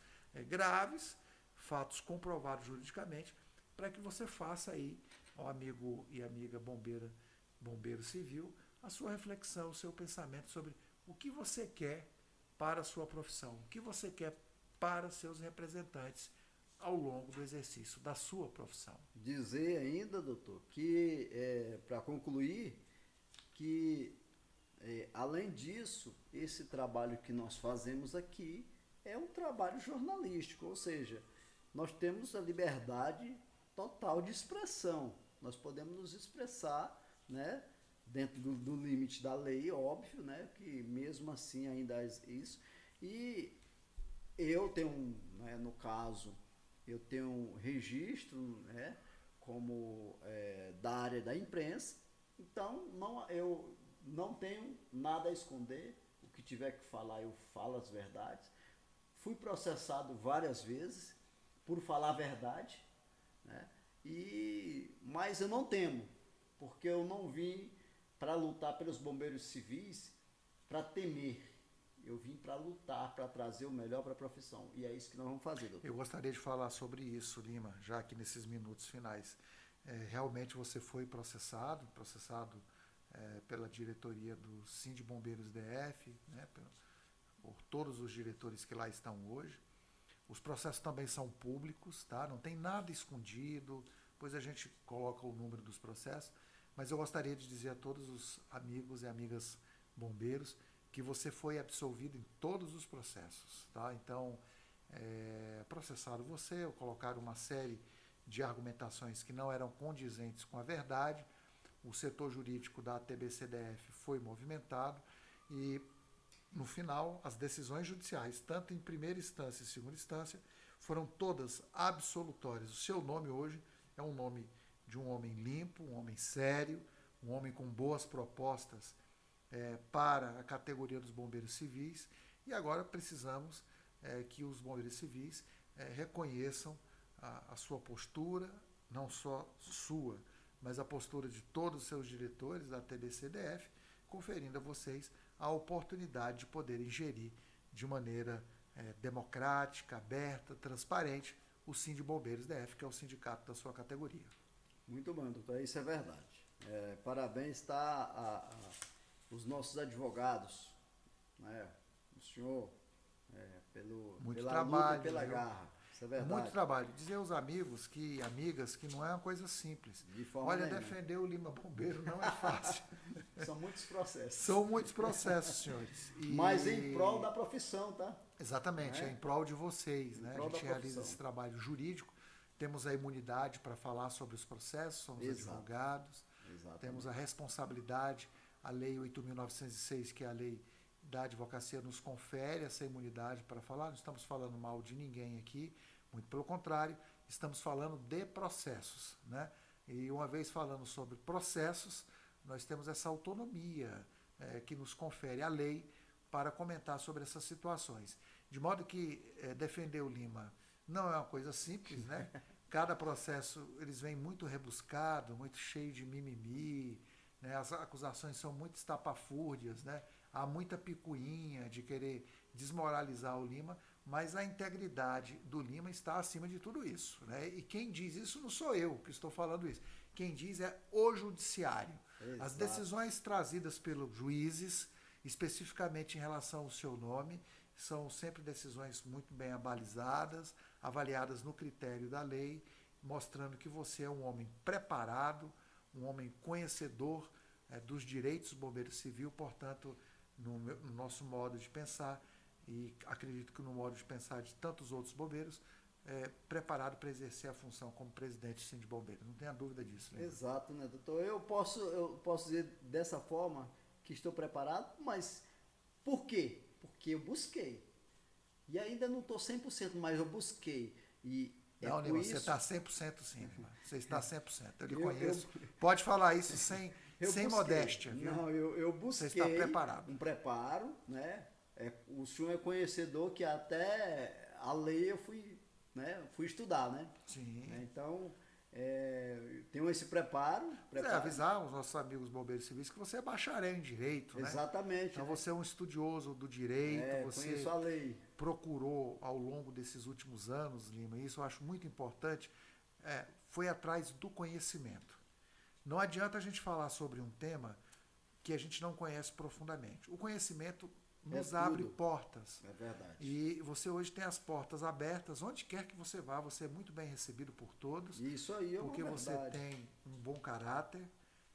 S1: graves, fatos comprovados juridicamente, para que você faça aí, ó, amigo e amiga bombeiro civil, a sua reflexão, o seu pensamento sobre o que você quer para a sua profissão, o que você quer para seus representantes ao longo do exercício da sua profissão.
S2: Dizer ainda, doutor, que, para concluir, que, além disso, esse trabalho que nós fazemos aqui é um trabalho jornalístico, ou seja, nós temos a liberdade total de expressão. Nós podemos nos expressar, né, dentro do limite da lei, óbvio, né, que mesmo assim ainda é isso. E eu tenho, né, no caso, eu tenho um registro, né, como da área da imprensa, então eu não tenho nada a esconder, o que tiver que falar eu falo as verdades. Fui processado várias vezes por falar a verdade, né, mas eu não temo, porque eu não vim para lutar pelos bombeiros civis para temer. Eu vim para lutar, para trazer o melhor para a profissão. E é isso que nós vamos fazer, doutor.
S1: Eu gostaria de falar sobre isso, Lima, já que nesses minutos finais. Realmente você foi processado pela diretoria do Sind Bombeiros DF, né, por todos os diretores que lá estão hoje. Os processos também são públicos, tá? Não tem nada escondido, depois a gente coloca o número dos processos, mas eu gostaria de dizer a todos os amigos e amigas bombeiros que você foi absolvido em todos os processos, tá? Então, processaram você, colocaram uma série de argumentações que não eram condizentes com a verdade, o setor jurídico da ATB-CDF foi movimentado e, no final, as decisões judiciais, tanto em primeira instância e segunda instância, foram todas absolutórias. O seu nome hoje é um nome de um homem limpo, um homem sério, um homem com boas propostas para a categoria dos bombeiros civis, e agora precisamos que os bombeiros civis reconheçam a sua postura, não só sua, mas a postura de todos os seus diretores da TBCDF, conferindo a vocês a oportunidade de poderem gerir de maneira democrática, aberta, transparente o Sind Bombeiros DF, que é o sindicato da sua categoria.
S2: Muito bom, doutor, isso é verdade. Parabéns os nossos advogados, né? O senhor, pela luta e pela garra. Isso é verdade.
S1: Muito trabalho. Dizer aos amigos e amigas que não é uma coisa simples. Olha, nenhuma. Defender o Lima Bombeiro não é fácil.
S2: São muitos processos.
S1: São muitos processos, senhores.
S2: Mas em prol da profissão, tá?
S1: Exatamente, é em prol de vocês, né? A gente realiza esse trabalho jurídico, temos a imunidade para falar sobre os processos, somos advogados, temos a responsabilidade, a Lei 8.906, que é a lei da advocacia, nos confere essa imunidade para falar. Não estamos falando mal de ninguém aqui, muito pelo contrário, estamos falando de processos, né? E uma vez falando sobre processos, nós temos essa autonomia que nos confere a lei para comentar sobre essas situações. De modo que defender o Lima não é uma coisa simples, né? Cada processo, eles vêm muito rebuscado, muito cheio de mimimi, né? As acusações são muito estapafúrdias, né? Há muita picuinha de querer desmoralizar o Lima, mas a integridade do Lima está acima de tudo isso, né? E quem diz isso não sou eu que estou falando isso. Quem diz é o judiciário. Exato. As decisões trazidas pelos juízes, especificamente em relação ao seu nome, são sempre decisões muito bem abalizadas, avaliadas no critério da lei, mostrando que você é um homem preparado, um homem conhecedor dos direitos do bombeiro civil, portanto, no nosso modo de pensar, e acredito que no modo de pensar de tantos outros bombeiros, preparado para exercer a função como presidente do Sind Bombeiro. Não tenha dúvida disso. Né?
S2: Exato, né, doutor? Eu posso dizer dessa forma que estou preparado, mas por quê? Porque eu busquei. E ainda não estou 100%, mas eu busquei. E
S1: não, Lima, você está 100% sim, Lima. Você está 100%. Eu lhe conheço. Pode falar isso sem modéstia. Viu?
S2: Não, eu busquei.
S1: Você está preparado.
S2: Um preparo, né? O senhor é conhecedor que até a lei eu fui estudar, né?
S1: Sim.
S2: Então, tenham esse preparo.
S1: Avisar os nossos amigos bombeiros civis que você é bacharel em direito, né?
S2: Exatamente.
S1: Então
S2: né?
S1: você é um estudioso do direito, você
S2: conheço a lei.
S1: procurou ao longo desses últimos anos, Lima, e isso eu acho muito importante, foi atrás do conhecimento. Não adianta a gente falar sobre um tema que a gente não conhece profundamente. O conhecimento nos abre portas.
S2: É verdade.
S1: E você hoje tem as portas abertas, onde quer que você vá, você é muito bem recebido por todos.
S2: Isso aí é uma
S1: porque
S2: verdade.
S1: você tem um bom caráter,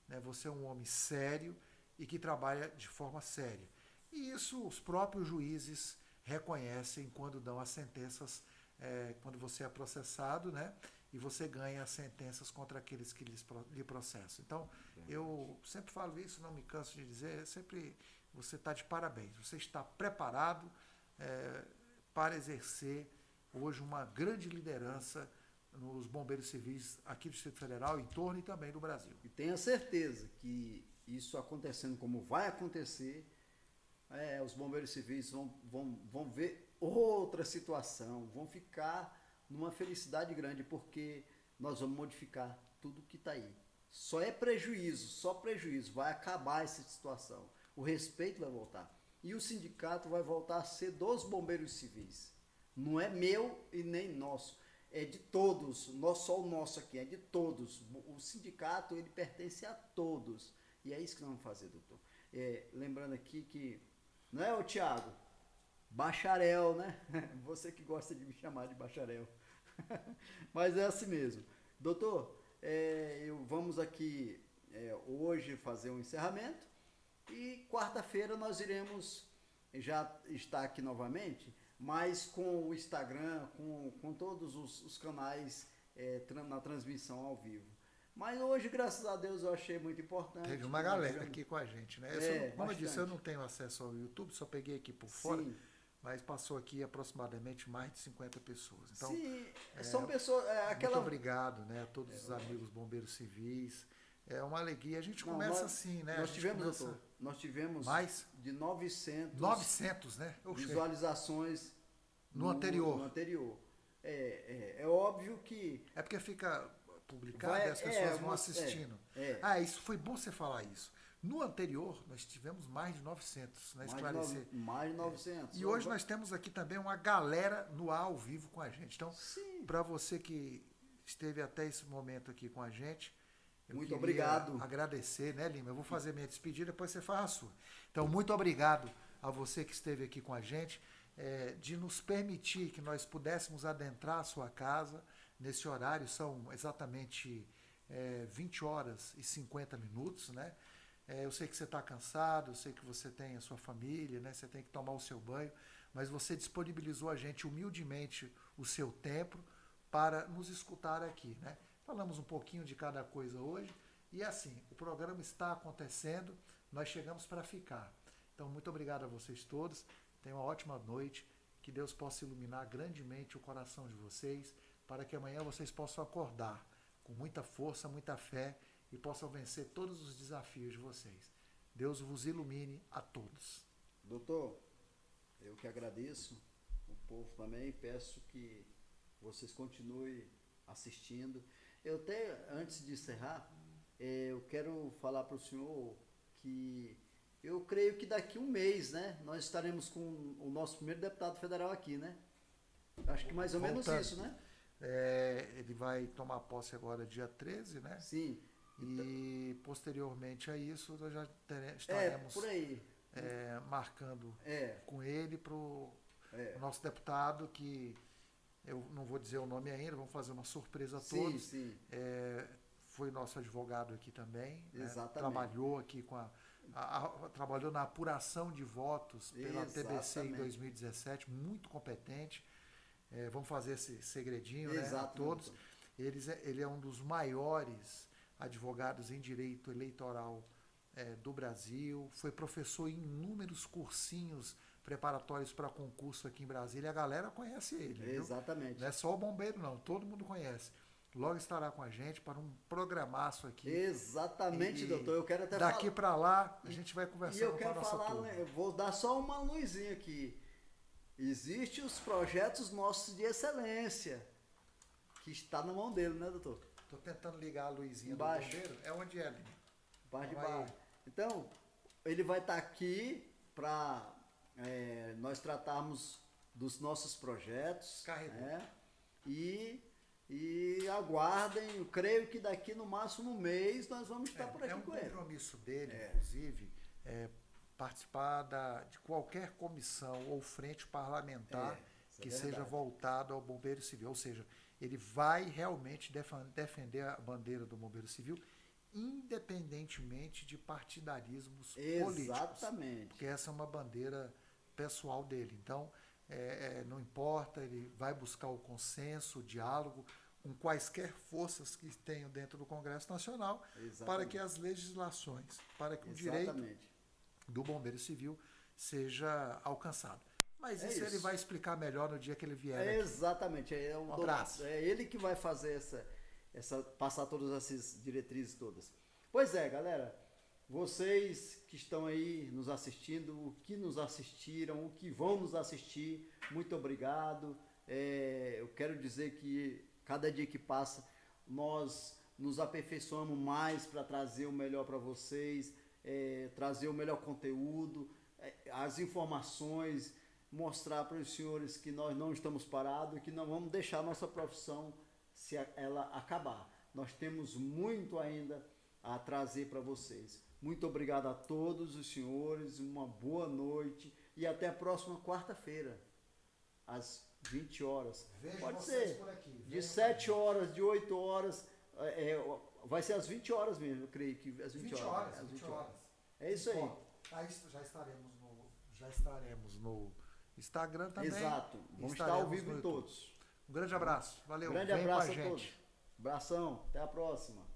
S1: né? Você é um homem sério e que trabalha de forma séria. E isso os próprios juízes reconhecem quando dão as sentenças, quando você é processado, né? E você ganha as sentenças contra aqueles que lhe processam. Então, eu sempre falo isso, não me canso de dizer, sempre você está de parabéns. Você está preparado para exercer hoje uma grande liderança nos bombeiros civis aqui do Distrito Federal, em torno e também do Brasil.
S2: E tenha certeza que isso acontecendo como vai acontecer, os bombeiros civis vão ver outra situação, vão ficar numa felicidade grande, porque nós vamos modificar tudo que está aí. Só prejuízo, vai acabar essa situação. O respeito vai voltar. E o sindicato vai voltar a ser dos bombeiros civis. Não é meu e nem nosso. É de todos. Não só o nosso aqui, é de todos. O sindicato, ele pertence a todos. E é isso que nós vamos fazer, doutor. Lembrando aqui que, não é, ô Tiago? Bacharel, né? Você que gosta de me chamar de bacharel. Mas é assim mesmo. Doutor, vamos aqui hoje fazer um encerramento e quarta-feira nós iremos já estar aqui novamente, mas com o Instagram, com todos os canais na transmissão ao vivo. Mas hoje, graças a Deus, eu achei muito importante.
S1: Teve uma galera aqui com a gente, né? Como eu disse, eu não tenho acesso ao YouTube, só peguei aqui por fora. Sim. Mas passou aqui aproximadamente mais de 50 pessoas. Então,
S2: sim, são pessoas...
S1: Muito obrigado, né, a todos os amigos bombeiros civis. É uma alegria. A gente começa assim, né?
S2: Nós tivemos
S1: mais
S2: de 900...
S1: 900, né?
S2: Visualizações
S1: no anterior.
S2: No anterior. É óbvio que...
S1: É porque fica publicado e as pessoas vão assistindo. Isso foi bom você falar isso. No anterior, nós tivemos mais de 900, né? Esclarecer.
S2: Mais de 900.
S1: E hoje nós temos aqui também uma galera no ar ao vivo com a gente. Então, para você que esteve até esse momento aqui com a gente, eu
S2: muito obrigado.
S1: Agradecer, né, Lima? Eu vou fazer minha despedida, depois você faz a sua. Então, muito obrigado a você que esteve aqui com a gente, de nos permitir que nós pudéssemos adentrar a sua casa nesse horário. São exatamente 20 horas e 50 minutos, né? Eu sei que você está cansado, eu sei que você tem a sua família, né? Você tem que tomar o seu banho, mas você disponibilizou a gente humildemente o seu tempo para nos escutar aqui, né? Falamos um pouquinho de cada coisa hoje e assim, o programa está acontecendo, nós chegamos para ficar. Então, muito obrigado a vocês todos, tenham uma ótima noite, que Deus possa iluminar grandemente o coração de vocês, para que amanhã vocês possam acordar com muita força, muita fé, e possam vencer todos os desafios de vocês. Deus vos ilumine a todos.
S2: Doutor, eu que agradeço, o povo também, peço que vocês continuem assistindo. Eu até, antes de encerrar, eu quero falar para o senhor que eu creio que daqui um mês, né, nós estaremos com o nosso primeiro deputado federal aqui, né? Acho que mais ou menos isso, né?
S1: Ele vai tomar posse agora dia 13, né?
S2: Sim.
S1: E posteriormente a isso nós já estaremos
S2: por aí.
S1: Marcando com ele para o nosso deputado, que eu não vou dizer o nome ainda, vamos fazer uma surpresa a todos.
S2: Sim.
S1: Foi nosso advogado aqui também,
S2: exatamente.
S1: Trabalhou aqui trabalhou na apuração de votos pela TBC em 2017, muito competente. Vamos fazer esse segredinho, né, a todos. Ele é um dos maiores advogados em direito eleitoral do Brasil, foi professor em inúmeros cursinhos preparatórios para concurso aqui em Brasília, a galera conhece ele.
S2: Exatamente.
S1: Não é só o bombeiro não, todo mundo conhece. Logo estará com a gente para um programaço aqui.
S2: Exatamente, doutor, eu quero até
S1: daqui para lá a gente vai conversando com a nossa turma.
S2: Eu vou dar só uma luzinha aqui. Existem os projetos nossos de excelência, que está na mão dele, né, doutor?
S1: Tô tentando ligar a luzinha
S2: Embaixo.
S1: do bombeiro. É onde é, Lima?
S2: Parte de
S1: Então, aí.
S2: baixo. Então, ele vai estar aqui para nós tratarmos dos nossos projetos.
S1: Carregou.
S2: Né? E aguardem, eu creio que daqui no máximo um mês nós vamos estar por aqui
S1: É um
S2: com ele.
S1: compromisso dele, inclusive, participar de qualquer comissão ou frente parlamentar
S2: Isso
S1: que
S2: é
S1: seja
S2: verdade.
S1: voltado ao Bombeiro Civil. Ou seja, ele vai realmente defender a bandeira do Bombeiro Civil, independentemente de partidarismos políticos.
S2: Exatamente.
S1: Porque essa é uma bandeira pessoal dele. Então, não importa, ele vai buscar o consenso, o diálogo com quaisquer forças que tenham dentro do Congresso Nacional,
S2: Exatamente.
S1: para que as legislações, para que o direito
S2: Exatamente.
S1: do Bombeiro Civil seja alcançado. Mas
S2: É
S1: isso ele
S2: isso.
S1: vai explicar melhor no dia que ele vier aqui.
S2: Exatamente.
S1: Um abraço.
S2: É ele que vai fazer passar todas essas diretrizes todas. Pois é, galera. Vocês que estão aí nos assistindo, o que nos assistiram, o que vão nos assistir, muito obrigado. Eu quero dizer que cada dia que passa, nós nos aperfeiçoamos mais para trazer o melhor para vocês, trazer o melhor conteúdo, as informações, mostrar para os senhores que nós não estamos parados, que não vamos deixar a nossa profissão se ela acabar. Nós temos muito ainda a trazer para vocês. Muito obrigado a todos os senhores, uma boa noite e até a próxima quarta-feira, às 20 horas.
S1: Vejo
S2: Pode
S1: vocês
S2: ser
S1: por aqui.
S2: de
S1: Venham
S2: 7 horas, de 8 horas, vai ser às 20 horas mesmo, eu creio que às 20 horas. Às
S1: 20 horas.
S2: É isso aí.
S1: Bom, aí já estaremos no Instagram também.
S2: Exato. Vamos estar
S1: Estaremos
S2: ao vivo
S1: no
S2: em
S1: YouTube.
S2: todos.
S1: Um grande abraço. Valeu.
S2: Grande
S1: Vem
S2: abraço
S1: com a
S2: a todos.
S1: gente.
S2: Abração. Até a próxima.